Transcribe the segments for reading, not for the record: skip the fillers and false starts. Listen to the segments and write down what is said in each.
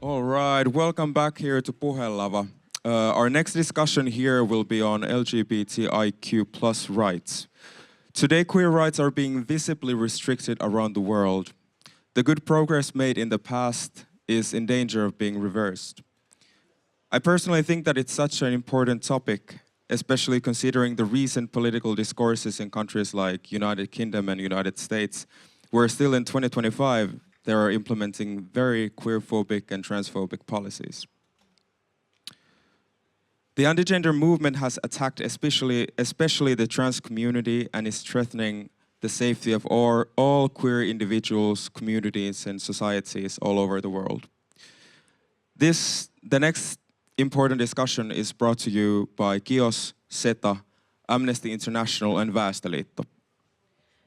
All right, welcome back here to Puhelava. Our next discussion here will be on LGBTIQ plus rights. Today, queer rights are being visibly restricted around the world. The good progress made in the past is in danger of being reversed. I personally think that it's such an important topic, especially considering the recent political discourses in countries like United Kingdom and United States, where still in 2025, they are implementing very queerphobic and transphobic policies. The antigender movement has attacked especially the trans community and is threatening the safety of all queer individuals, communities, and societies all over the world. The next important discussion is brought to you by Kios, SETA, Amnesty International, and Väestöliitto.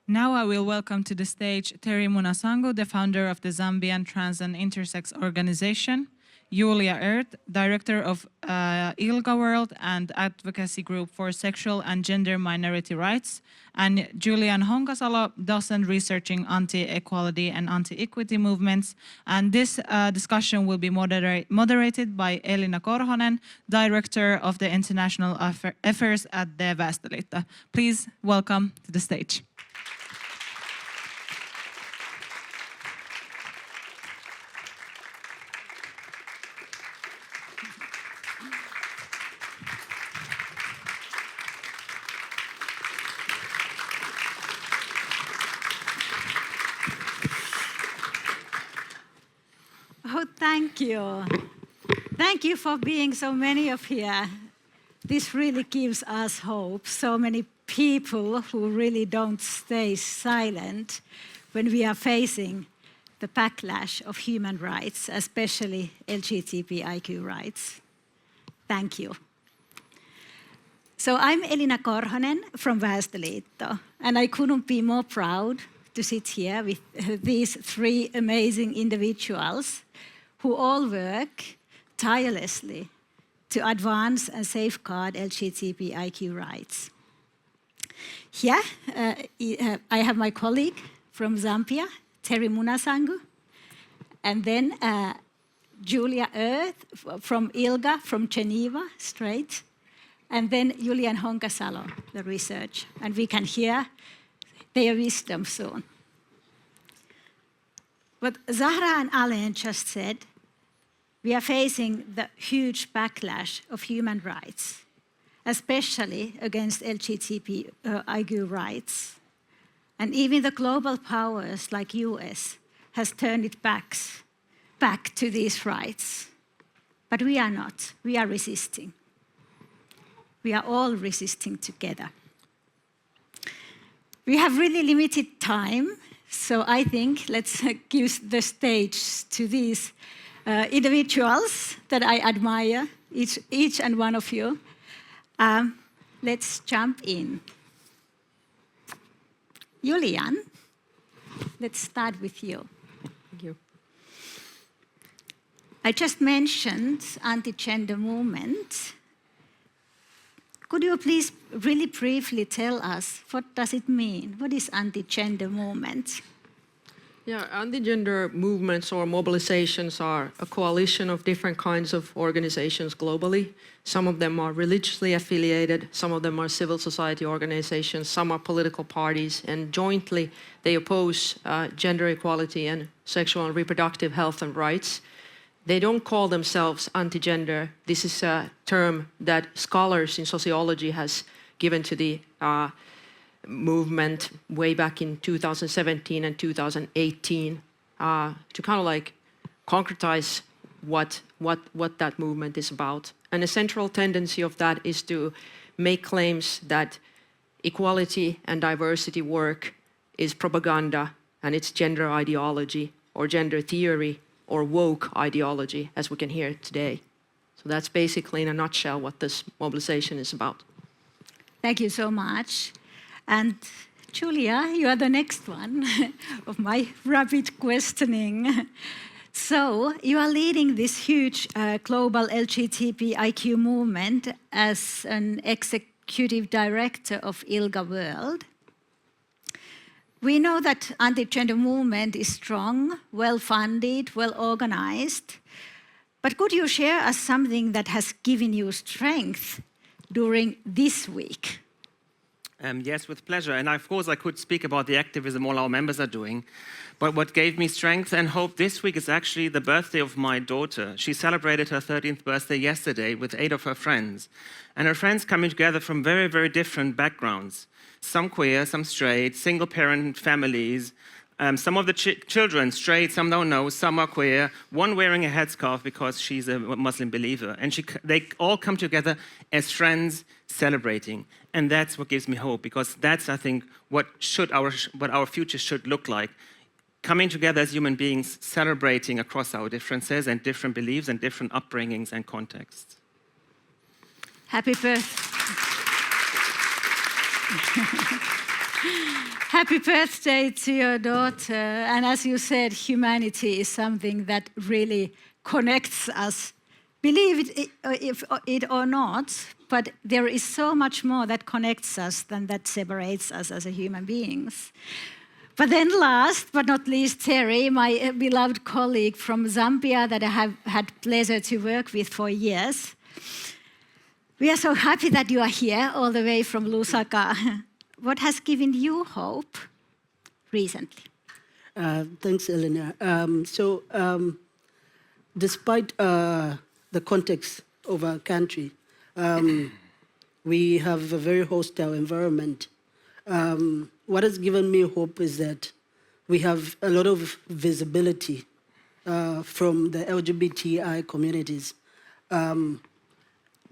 Now I will welcome to the stage Terry Munansangu, the founder of the Zambian Trans and Intersex Organization, Julia Ehrt, director of ILGA World and advocacy group for sexual and gender minority rights, and Julian Honkasalo, docent researching anti-equality and anti-equity movements. And this discussion will be moderated by Elina Korhonen, director of the international affairs at the Väestöliitto. Please welcome to the stage. Oh, thank you. Thank you for being so many of here. This really gives us hope. So many people who really don't stay silent when we are facing the backlash of human rights, especially LGBTIQ rights. Thank you. So I'm Elina Korhonen from Väestöliitto, and I couldn't be more proud to sit here with these three amazing individuals who all work tirelessly to advance and safeguard LGBTIQ rights. Here, I have my colleague from Zambia, Terry Munansangu, and then Julia Ehrt from ILGA, from Geneva, straight, and then Julian Honkasalo, the research, and we can hear their wisdom soon. What Zahra and Alain just said, we are facing the huge backlash of human rights, especially against LGBTIQ rights. And even the global powers like US has turned its back to these rights. But we are not, we are resisting. We are all resisting together. We have really limited time, so I think let's give the stage to these individuals that I admire, each and one of you. Let's jump in. Julian, let's start with you. Thank you. I just mentioned anti-gender movement. Could you please really briefly tell us what does it mean? What is anti-gender movement? Yeah, anti-gender movements or mobilizations are a coalition of different kinds of organizations globally. Some of them are religiously affiliated, some of them are civil society organizations, some are political parties, and jointly they oppose gender equality and sexual and reproductive health and rights. They don't call themselves anti-gender. This is a term that scholars in sociology has given to the movement way back in 2017 and 2018 to kind of like concretize what that movement is about. And a central tendency of that is to make claims that equality and diversity work is propaganda and it's gender ideology or gender theory or woke ideology, as we can hear today. So that's basically in a nutshell what this mobilization is about. Thank you so much. And Julia, you are the next one of my rapid questioning. So you are leading this huge global LGBTIQ movement as an executive director of ILGA World. We know that anti-gender movement is strong, well-funded, well-organized. But could you share us something that has given you strength during this week? Yes, with pleasure. And of course, I could speak about the activism all our members are doing. But what gave me strength and hope this week is actually the birthday of my daughter. She celebrated her 13th birthday yesterday with 8 of her friends. And her friends coming together from very, very different backgrounds. Some queer, some straight, single-parent families. Some of the children straight, some don't know, some are queer. One wearing a headscarf because she's a Muslim believer. And they all come together as friends celebrating. And that's what gives me hope, because that's, I think, what our future should look like. Coming together as human beings, celebrating across our differences and different beliefs and different upbringings and contexts. Happy birthday. Happy birthday to your daughter. And as you said, humanity is something that really connects us. Believe it or not, but there is so much more that connects us than that separates us as human beings. But then last but not least, Terry, my beloved colleague from Zambia that I have had pleasure to work with for years. We are so happy that you are here all the way from Lusaka. What has given you hope recently? Thanks, Elina. Despite the context of our country, we have a very hostile environment. What has given me hope is that we have a lot of visibility from the LGBTI communities.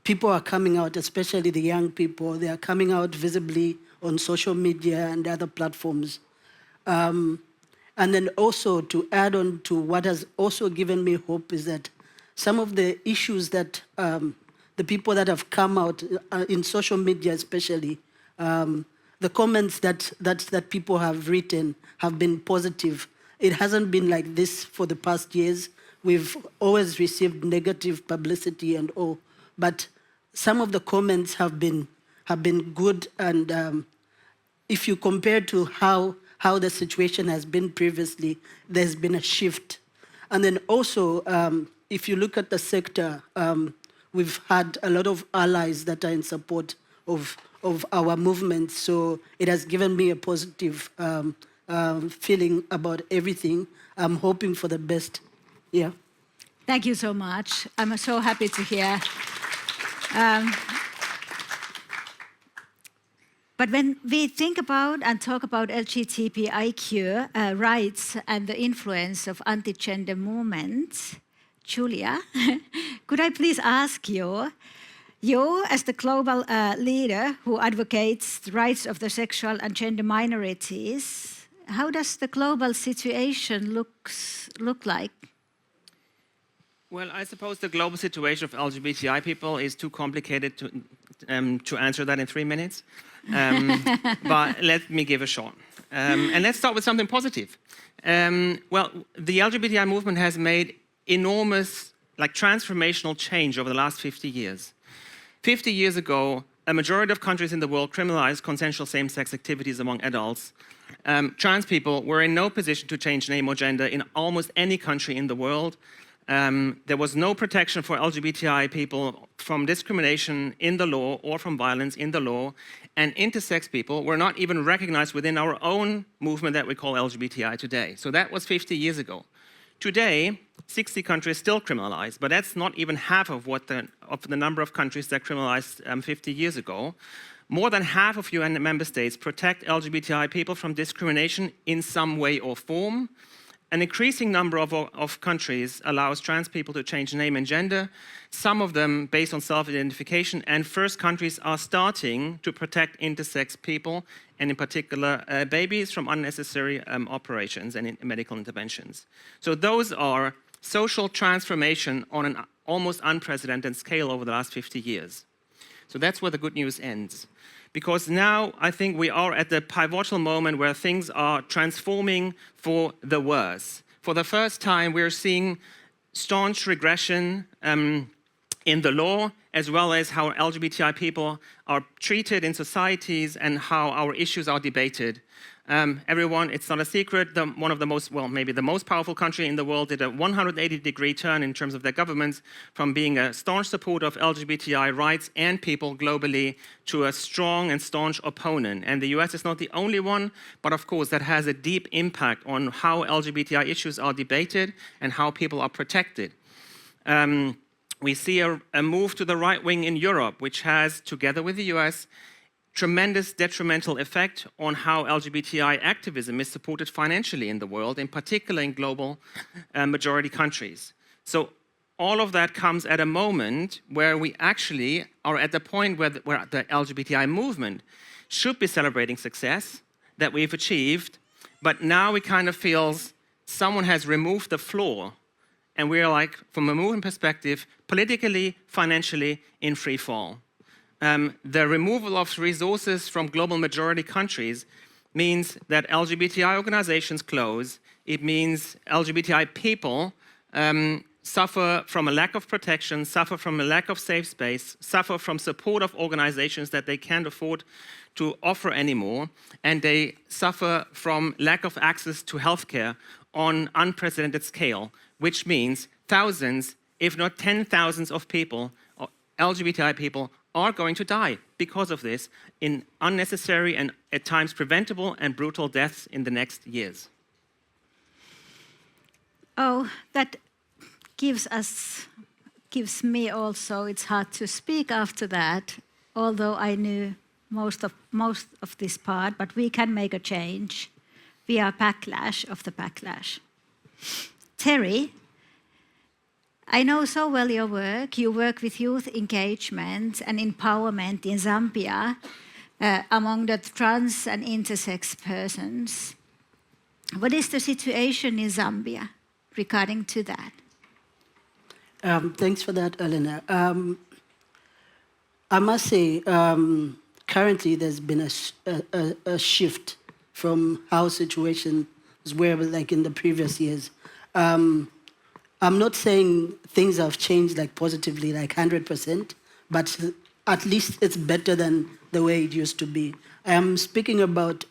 People are coming out, especially the young people. They are coming out visibly on social media and other platforms. And then also to add on to what has also given me hope is that some of the issues that the people that have come out in social media especially, the comments that people have written have been positive. It hasn't been like this for the past years. We've always received negative publicity and all, but some of the comments have been good, and if you compare to how the situation has been previously, there's been a shift. And then also, if you look at the sector, we've had a lot of allies that are in support of our movement, so it has given me a positive feeling about everything. I'm hoping for the best. Yeah. Thank you so much. I'm so happy to hear. But when we think about and talk about LGBTIQ rights and the influence of anti-gender movements, Julia, could I please ask you as the global leader who advocates the rights of the sexual and gender minorities, how does the global situation look like? Well, I suppose the global situation of LGBTI people is too complicated to answer that in 3 minutes. But let me give a shot. And let's start with something positive. Well, the LGBTI movement has made enormous, transformational change over the last 50 years. 50 years ago, a majority of countries in the world criminalized consensual same-sex activities among adults. Trans people were in no position to change name or gender in almost any country in the world. There was no protection for LGBTI people from discrimination in the law or from violence in the law, and intersex people were not even recognized within our own movement that we call LGBTI today. So that was 50 years ago. Today, 60 countries still criminalize, but that's not even half of the number of countries that criminalized 50 years ago. More than half of UN member states protect LGBTI people from discrimination in some way or form. An increasing number of countries allows trans people to change name and gender, some of them based on self-identification, and first countries are starting to protect intersex people, and in particular babies, from unnecessary operations and medical interventions. So those are social transformation on an almost unprecedented scale over the last 50 years. So that's where the good news ends. Because now I think we are at the pivotal moment where things are transforming for the worse. For the first time, we're seeing staunch regression in the law as well as how LGBTI people are treated in societies and how our issues are debated. Everyone, it's not a secret, one of the most, well, maybe the most powerful country in the world did a 180-degree turn in terms of their governments from being a staunch supporter of LGBTI rights and people globally to a strong and staunch opponent. And the US is not the only one, but of course that has a deep impact on how LGBTI issues are debated and how people are protected. We see a move to the right wing in Europe, which has, together with the US, tremendous detrimental effect on how LGBTI activism is supported financially in the world, in particular in global majority countries. So all of that comes at a moment where we actually are at the point where the LGBTI movement should be celebrating success that we've achieved, but now it kind of feels someone has removed the floor, and we're like, from a movement perspective, politically, financially, in free fall. The removal of resources from global majority countries means that LGBTI organizations close. It means LGBTI people suffer from a lack of protection, suffer from a lack of safe space, suffer from support of organizations that they can't afford to offer anymore, and they suffer from lack of access to healthcare on unprecedented scale, which means thousands, if not 10,000s of people, LGBTI people, are going to die because of this in unnecessary and at times preventable and brutal deaths in the next years. Oh, that gives me also, it's hard to speak after that, although I knew most of this part, but we can make a change. We are backlash of the backlash. Terry, I know so well your work. You work with youth engagement and empowerment in Zambia among the trans and intersex persons. What is the situation in Zambia regarding to that? Thanks for that, Elina. I must say, currently there's been a shift from how situations were like in the previous years. I'm not saying things have changed like positively, like 100%, but at least it's better than the way it used to be. I am speaking about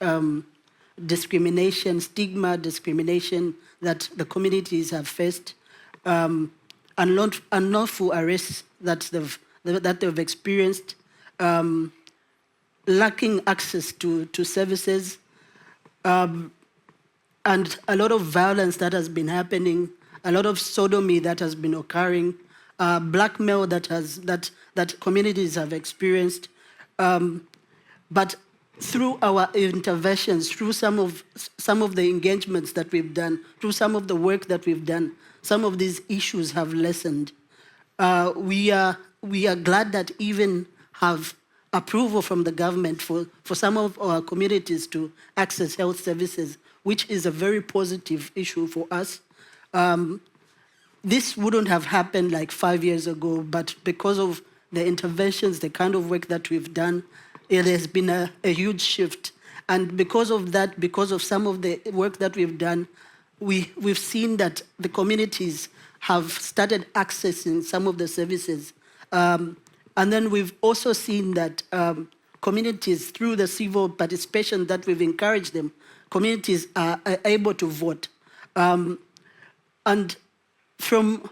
discrimination, stigma, discrimination that the communities have faced, unlawful arrests that they've experienced, lacking access to services, and a lot of violence that has been happening, a lot of sodomy that has been occurring, blackmail that communities have experienced. But through our interventions, through some of the engagements that we've done, through some of the work that we've done, some of these issues have lessened. We are glad that even have approval from the government for some of our communities to access health services, which is a very positive issue for us. This wouldn't have happened like 5 years ago, but because of the interventions, the kind of work that we've done, it has been a huge shift. And because of that, because of some of the work that we've done, we've seen that the communities have started accessing some of the services. And then we've also seen that communities, through the civil participation that we've encouraged them, communities are able to vote. And from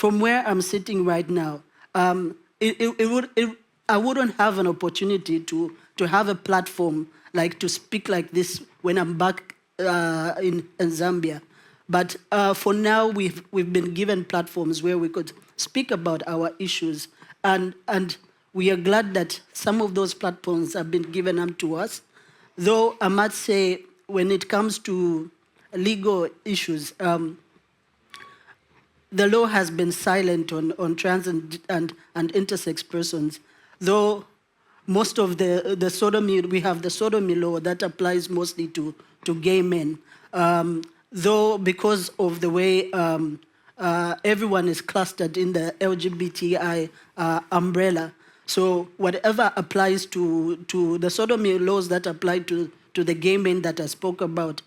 where I'm sitting right now, I wouldn't have an opportunity to have a platform like to speak like this when I'm back in Zambia. But for now, we've been given platforms where we could speak about our issues, and we are glad that some of those platforms have been given up to us. Though I must say, when it comes to legal issues, the law has been silent on trans and intersex persons. Though most of the sodomy, we have the sodomy law that applies mostly to gay men. Though because of the way everyone is clustered in the LGBTI umbrella, so whatever applies to the sodomy laws that apply to the gay men that I spoke about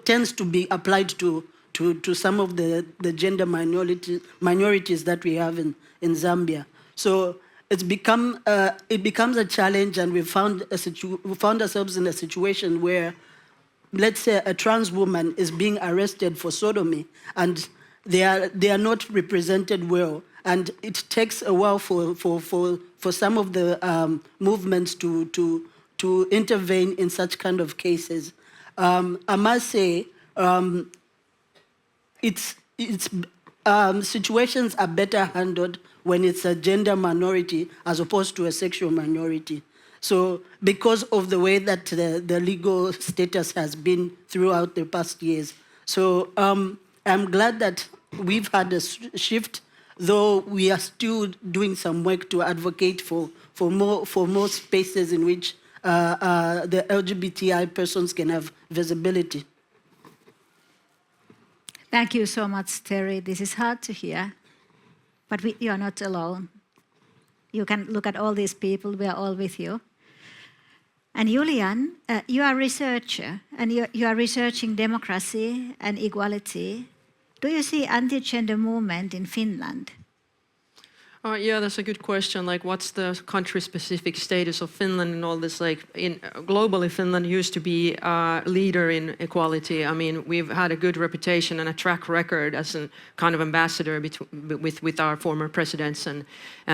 tends to be applied to some of the gender minorities that we have in Zambia. So it becomes a challenge, and we found ourselves in a situation where, let's say, a trans woman is being arrested for sodomy, and they are not represented well, and it takes a while for some of the movements to intervene in such kind of cases. I must say, situations are better handled when it's a gender minority as opposed to a sexual minority. So because of the way that the legal status has been throughout the past years. So I'm glad that we've had a shift, though we are still doing some work to advocate for more spaces in which the LGBTI persons can have visibility. Thank you so much, Terry. This is hard to hear, but you are not alone. You can look at all these people, we are all with you. And Julian, you are a researcher, and you are researching democracy and equality. Do you see anti-gender movement in Finland? Yeah, that's a good question. Like, what's the country-specific status of Finland and all this? Like, globally, Finland used to be a leader in equality. I mean, we've had a good reputation and a track record as a kind of ambassador with our former presidents and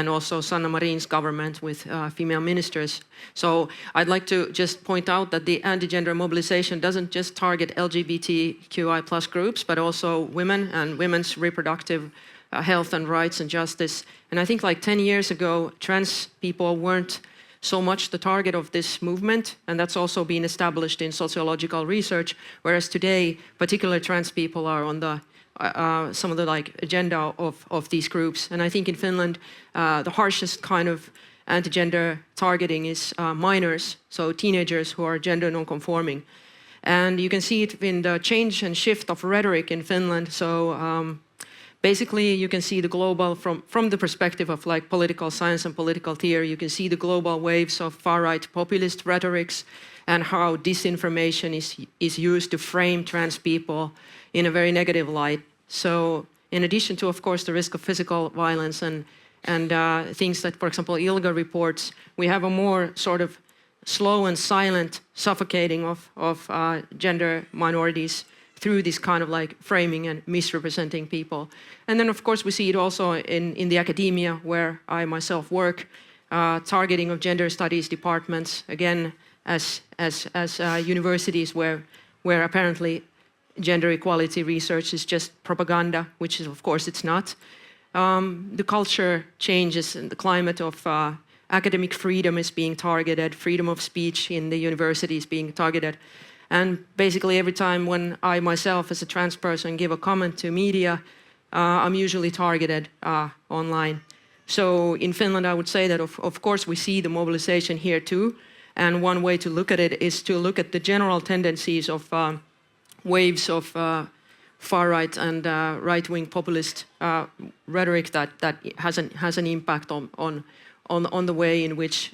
also Sanna Marin's government with female ministers. So I'd like to just point out that the anti-gender mobilization doesn't just target LGBTQI+ groups, but also women and women's reproductive health and rights and justice. And I think like 10 years ago, trans people weren't so much the target of this movement, and that's also been established in sociological research, whereas today, particularly trans people are on the some of the like agenda of these groups. And I think in Finland, the harshest kind of anti-gender targeting is minors, so teenagers who are gender non-conforming. And you can see it in the change and shift of rhetoric in Finland. So basically, you can see the global, from the perspective of like political science and political theory, you can see the global waves of far-right populist rhetorics and how disinformation is used to frame trans people in a very negative light. So in addition to, of course, the risk of physical violence and things that, for example, ILGA reports, we have a more sort of slow and silent suffocating of gender minorities through this kind of like framing and misrepresenting people. And then of course we see it also in the academia where I myself work, targeting of gender studies departments, again, as universities where apparently gender equality research is just propaganda, which is of course it's not. The culture changes and the climate of academic freedom is being targeted, freedom of speech in the university is being targeted. And basically every time when I myself as a trans person give a comment to media, I'm usually targeted online. So in Finland I would say that of course we see the mobilization here too, and one way to look at it is to look at the general tendencies of waves of far-right and right-wing populist rhetoric that has an impact on the way in which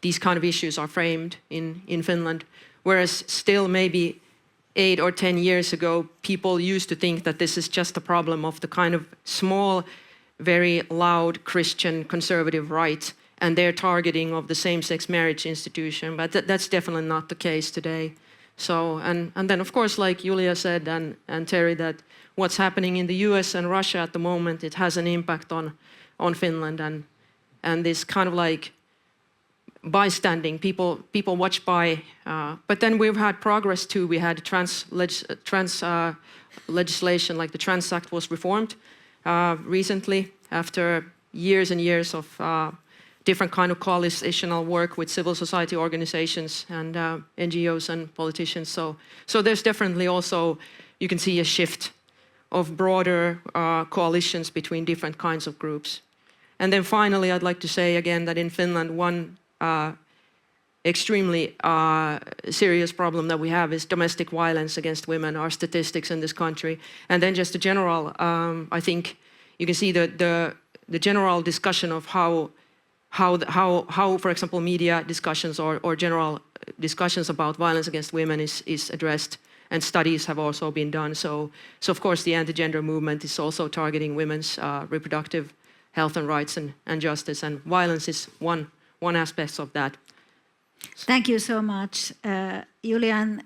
these kind of issues are framed in Finland. Whereas still maybe 8 or 10 years ago, people used to think that this is just a problem of the kind of small, very loud Christian conservative right and their targeting of the same-sex marriage institution. But that's definitely not the case today. So, and then of course, like Julia said and Terry, that what's happening in the US and Russia at the moment, it has an impact on Finland and this kind of like bystanding, people watch by, but then we've had progress too. We had trans legislation, like the Trans Act was reformed recently after years and years of different kind of coalitional work with civil society organizations and NGOs and politicians. So there's definitely also, you can see a shift of broader coalitions between different kinds of groups. And then finally, I'd like to say again that in Finland, one extremely serious problem that we have is domestic violence against women, our statistics in this country. And then just a general, I think you can see the general discussion of how, for example, media discussions or general discussions about violence against women is addressed, and studies have also been done. So of course the anti-gender movement is also targeting women's reproductive health and rights and justice, and violence is one aspect of that. Thank you so much, Julian.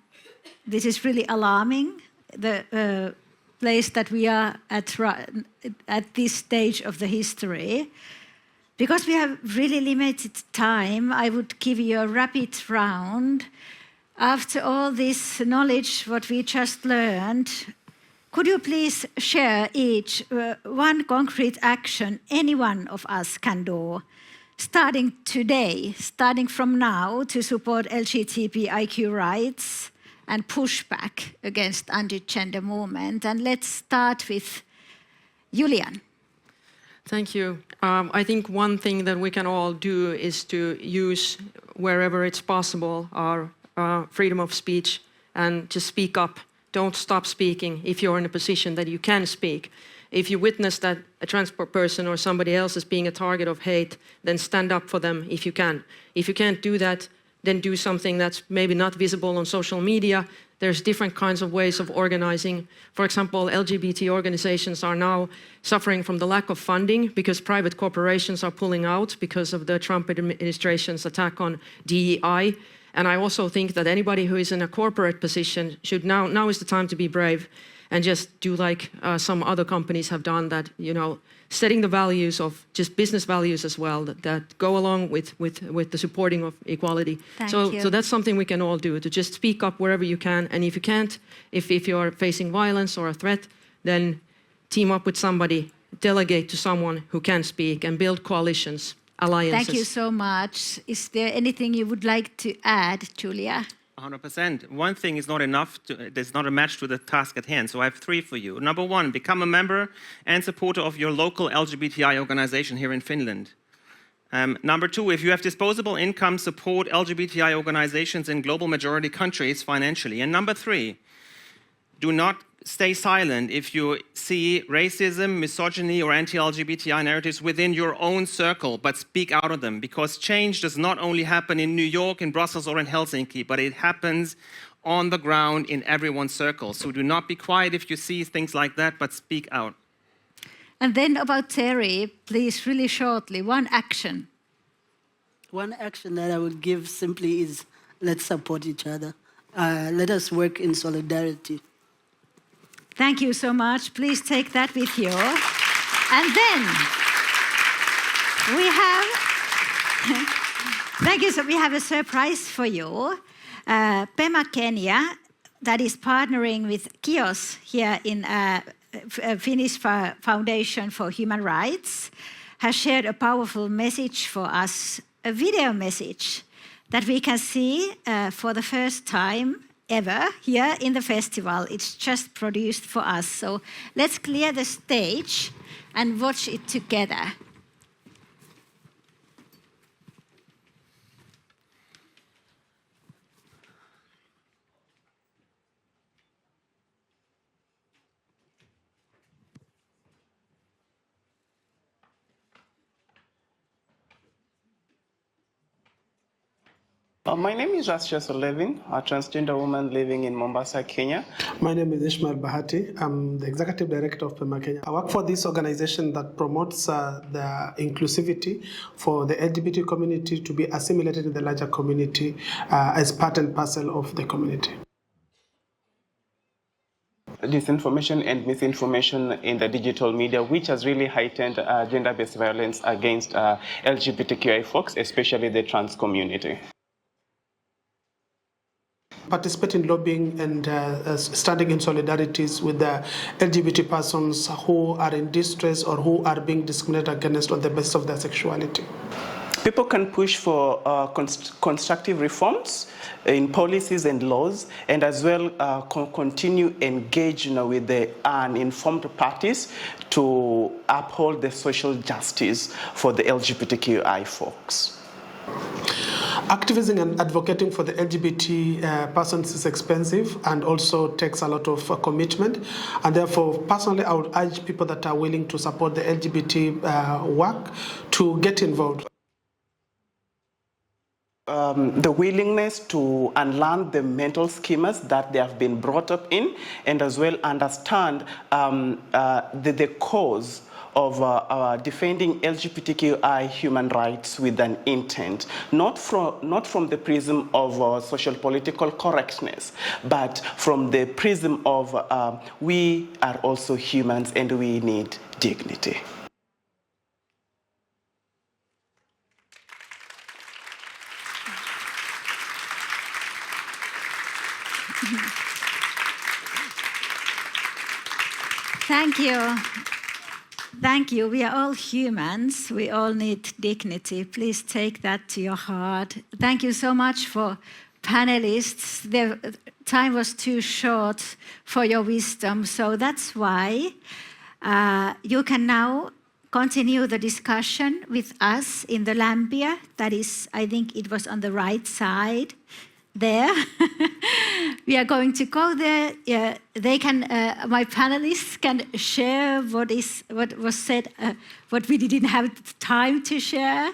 This is really alarming, the place that we are at this stage of the history. Because we have really limited time, I would give you a rapid round. After all this knowledge, what we just learned, could you please share each one concrete action any one of us can do, starting today, starting from now, to support LGBTIQ rights and push back against anti-gender movement? And let's start with Julian. Thank you. I think one thing that we can all do is to use, wherever it's possible, our freedom of speech and to speak up. Don't stop speaking if you're in a position that you can speak. If you witness that a trans person or somebody else is being a target of hate, then stand up for them if you can. If you can't do that, then do something that's maybe not visible on social media. There's different kinds of ways of organizing. For example, LGBT organizations are now suffering from the lack of funding because private corporations are pulling out because of the Trump administration's attack on DEI. And I also think that anybody who is in a corporate position should now is the time to be brave and just do like some other companies have done, that, you know, setting the values of just business values as well that go along with the supporting of equality. So that's something we can all do, to just speak up wherever you can. And if you can't, if you're facing violence or a threat, then team up with somebody, delegate to someone who can speak, and build coalitions, alliances. Thank you so much. Is there anything you would like to add, Julia? 100%. One thing is not enough, there's not a match to the task at hand, so I have 3 for you. Number 1, become a member and supporter of your local LGBTI organization here in Finland. Number 2, if you have disposable income, support LGBTI organizations in global majority countries financially. And number 3, do not stay silent if you see racism, misogyny, or anti-LGBTI narratives within your own circle, but speak out of them, because change does not only happen in New York, in Brussels, or in Helsinki, but it happens on the ground in everyone's circle. So do not be quiet if you see things like that, but speak out. And then about Terry, please, really shortly, one action. One action that I would give simply is, let's support each other. Let us work in solidarity. Thank you so much. Please take that with you. And then we have, thank you. So we have a surprise for you. Pema Kenya, that is partnering with KIOS here in Finnish Foundation for Human Rights, has shared a powerful message for us, a video message that we can see for the first time ever here in the festival. It's just produced for us. So let's clear the stage and watch it together. My name is Rasjas Levin, a transgender woman living in Mombasa, Kenya. My name is Ishmael Bahati. I'm the executive director of Pema Kenya. I work for this organization that promotes the inclusivity for the LGBT community to be assimilated in the larger community as part and parcel of the community. Disinformation and misinformation in the digital media, which has really heightened gender-based violence against LGBTQI folks, especially the trans community. Participate in lobbying and standing in solidarities with the LGBT persons who are in distress or who are being discriminated against on the basis of their sexuality. People can push for constructive reforms in policies and laws, and as well continue engage with the uninformed parties to uphold the social justice for the LGBTQI folks. Activism and advocating for the LGBT persons is expensive and also takes a lot of commitment. And therefore, personally, I would urge people that are willing to support the LGBT work to get involved. The willingness to unlearn the mental schemas that they have been brought up in, and as well understand the cause of defending LGBTQI human rights with an intent, not from the prism of social political correctness, but from the prism of we are also humans and we need dignity. Thank you. Thank you. We are all humans. We all need dignity. Please take that to your heart. Thank you so much for panelists. The time was too short for your wisdom, so that's why you can now continue the discussion with us in the Lambia. That is, I think it was on the right side there. We are going to go there. They can, my panelists can share what was said, what we didn't have time to share,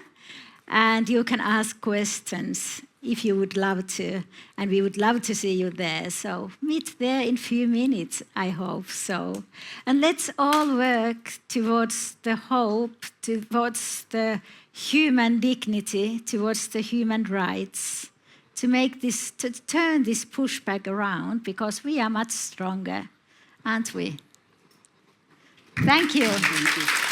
and you can ask questions if you would love to, and we would love to see you there. So meet there in a few minutes, I hope so. And let's all work towards the hope, towards the human dignity, towards the human rights, to make this, to turn this pushback around, because we are much stronger, aren't we? Thank you. Thank you.